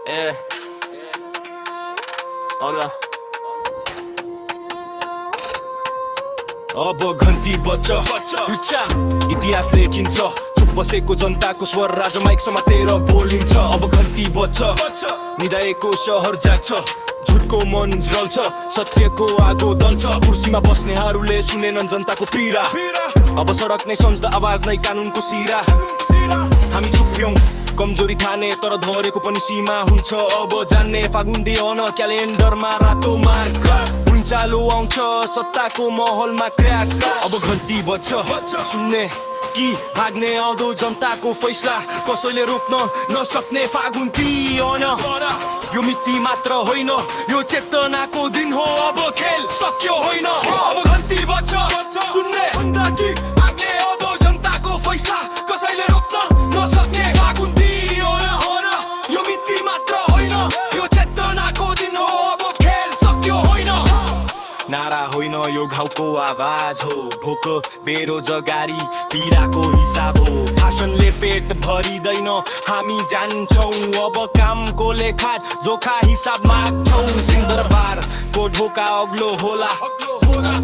ए होला अब घन्टी बज्छ इतिहास लेखिन्छ चुप बसेको जनताको स्वर राजा माइक समातेर बोलिन्छ अब घन्टी बज्छ निदाएको शहर जाग्छ झुटको मन जल्छ सत्यको आगो दल्छ कुर्सीमा बस्नेहरूले सुनेनन् जनताको पीडा अब सडक नै सम्झ्दा आवाज नै कानुनको सिरा हामी चुप्यौं कमजोरी ठाने तर धरेको पनि सीमा हुन्छ अब जान्ने फागुन्दी अन क्यालेन्डरमा रातो मार्क चालु आउँछ सत्ताको महलमा क्र्याक अब घन्टी बज्छ सुन्ने कि भाग्ने आउँदो जनताको फैसला कसैले रोक्न नसक्ने फागुन तीयन यो मिति मात्र होइन यो चेतनाको दिन हो अब खेल सक्यो होइन अब घन्टी बज्छ सुन्ने कि भाग्ने आउँदो जनताको फैसला कसैले रोक्न नसक्ने फागुन तीयन यो मिति मात्र होइन यो चेतनाको दिन हो अब खेल सक्यो होइन नारा होइन यो घाउको आवाज हो भोक बेरोजगारी पीडाको हिसाब हो भाषणले पेट भरिँदैन हामी जान्छौँ अब कामको लेखा जोखा हिसाब माग्छौँ सिंहदरबारको ढोका अग्लो होला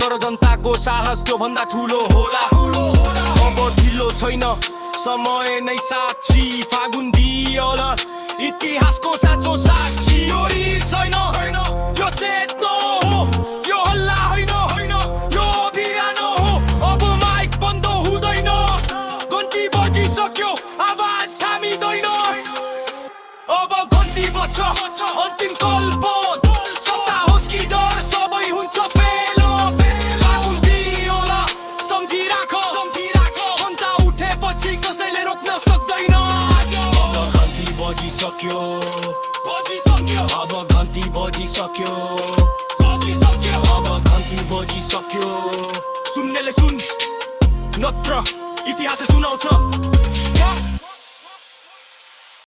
तर जनताको साहस त्यो भन्दा ठुलो होला अब ढिलो छैन समय नै साक्षी फागुन दियल इतिहासको साँचो साक्षी यो छैन यो चेतना हो यो हल्ला होइन यो अभियान हो अब माइक बन्द हुँदैन घन्टी बजिसक्यो आवाज थामिँदैन अब घन्टी बज्छ अन्तिम कल्पन सत्ता होस् कि डर सबै हुन्छ फेल फागुन दियोला सम्झिराख जनता उठेपछि कसैले रोक्न सक्दैन अब घन्टी बजिसक्यो अब घन्टी बजिसक्यो अब घन्टी बजिसक्यो सुन्नेले सुन नत्र इतिहासले सुनाउँछ